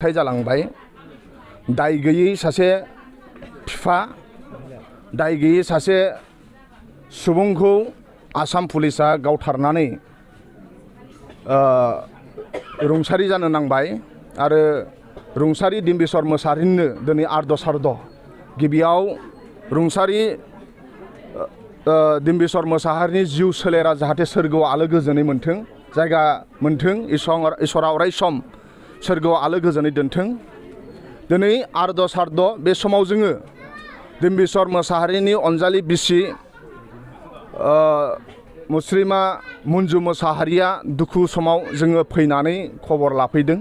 थाय जालांबाय दाय गैयै सासे फिफा दाय गैयै सासे सुबुंखौ आसाम पुलिसा गावथारनानै रुंसारि जानो नांबाय आरो रुंसारि डिम्बिश्वर मोसाहारिनो दिनै आर्द सार्द गिबियाव रुंसारि डिम्बिश्वर मोसाहारिनि जिउ सोलेरा जाहाथे सोरगोआव आलो गोजोनै मोनथों जायगा मोनथों इसरा अराय सम सोरगोआव आलो गोजोनै दोनथों। दिनै आर्द सार्द बे समाव जोङो डिम्बिश्वर मोसाहारिनि अनजालि बिसि मुस्रिमा मन्जु मोसाहारिया दुखु समाव जोङो फैनानै खबर लाफैदों।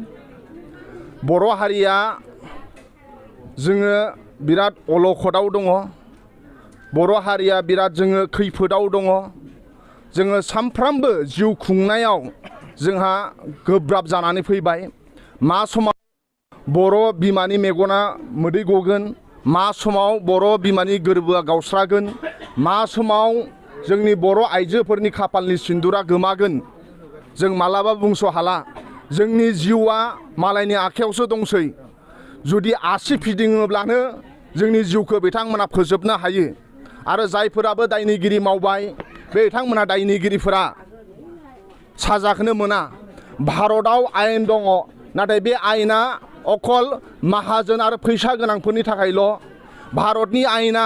बर' हारिया जोङो बिराद अलखदाव दङ, बर' हारिया बिराद जोङो खैफोदाव दङ। जोङो सानफ्रामबो जिउ खुंनायाव जोंहा गोब्राब जानानै फैबाय। मा समाव बर' बिमानि मेगना मोदै गगोन, मा समाव बर' बिमानि गोरबोआ गावस्रागोन, मा समाव जोंनि बर' आइजोफोरनि खाफालनि सिन्दुरा गोमागोन जों मालाबा बुंस' हाला। जोंनि जिउआ मालायनि आखायावसो दंसै। जुदि आसि फिदिङोब्लानो जोंनि जिउखौ बिथांमोना फोजोबनो हायो आरो जायफोराबो दायनिगिरि मावबाय बे बिथांमोना दायनिगिरिफोरा साजाखौनो मोना। भारतआव आयेन दङ, नाथाय बे आयेना अकल माहाजोन आरो फैसा गोनांफोरनि थाखायल'। भारतनि आयेना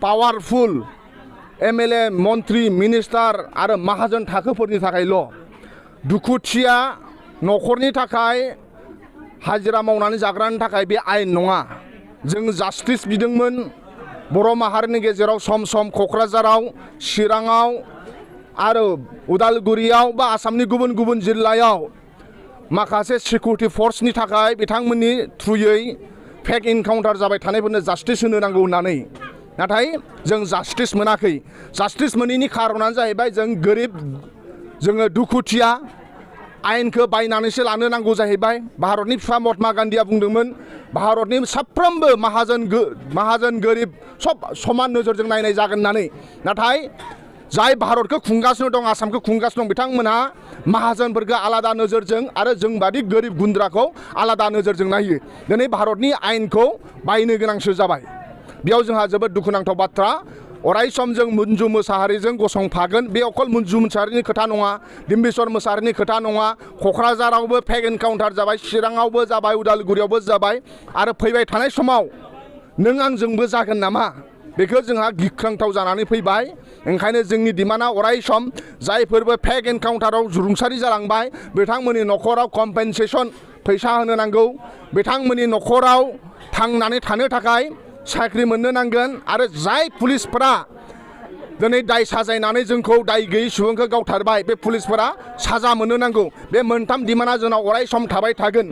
पावारफुल एमएलए मन्त्रि मिनिस्टार आरो माहाजोन थाखोफोरनि थाखायल'। दुखुथिया न'खरनि थाखाय हाजिरा मावनानै जाग्रानि थाखाय बे आयेन नङा। जों जास्टिस बिदोंमोन बर' माहारिनि गेजेराव सम सम क'क्राझाराव, चिराङाव आरो उदालगुरियाव बा आसामनि गुबुन गुबुन जिल्लायाव माखासे सिकिउरिटि फर्सनि थाखाय बिथांमोननि थ्रुयै फेक इनकाउन्टार जाबाय थानायफोरनो जास्टिस होनो नांगौ होननानै। नाथाय जों जास्टिस मोनाखै। जास्टिस मोनैनि खारनानो जाहैबाय जों गोरिब, जोङो दुखुथिया आयेनखौ बायनानैसो लानो नांगौ जाहैबाय। भारतनि बिफा महात्मा गान्धीया बुंदोंमोन भारतनि साफ्रोमबो माहाजोन गोरिब सब समान नोजोरजों नायनाय जागोन होननानै। नाथाय जाय भारतखौ खुंगासिनो दं, आसामखौ खुंगासिनो दं, बिथांमोनहा माहाजोनफोरखौ आलादा नोजोरजों आरो जोंबादि गोरिब गुन्द्राखौ आलादा नोजोरजों नायो। दिनै भारतनि आयेनखौ बायनो गोनांसो जाबाय। बेयाव जोंहा जोबोद दुखुनांथाव बाथ्रा। अराय सम जों मन्जु मोसाहारिजों गसंफागोन। बे अकल मन्जु मोसाहारिनि खोथा नङा, डिम्बिश्वर मोसाहारिनि खोथा नङा। क'क्राझारावबो फेक एनकाउन्टार जाबाय, चिराङावबो जाबाय, उदालगुरियावबो जाबाय आरो फैबाय थानाय समाव नों आंजोंबो जागोन नामा बेखौ जोंहा गिख्रांथाव जानानै फैबाय। ओंखायनो जोंनि डिमान्डआ अराय सम जायफोरबो फेक एनकाउन्टाराव रुंसारि जालांबाय बिथांमोननि न'खराव कम्पेनसेसन फैसा होनो नांगौ। बिथांमोननि न'खराव थांनानै थानो थाखाय साख्रि मोननो नांगोन आरो जाय पुलिसफोरा दिनै दाय साजायनानै जोंखौ दाय गैयै सुबुंखौ गावथारबाय बे पुलिसफोरा साजा मोननो नांगौ। बे मोनथाम डिमान्डआ जोंनाव अराय सम थाबाय थागोन।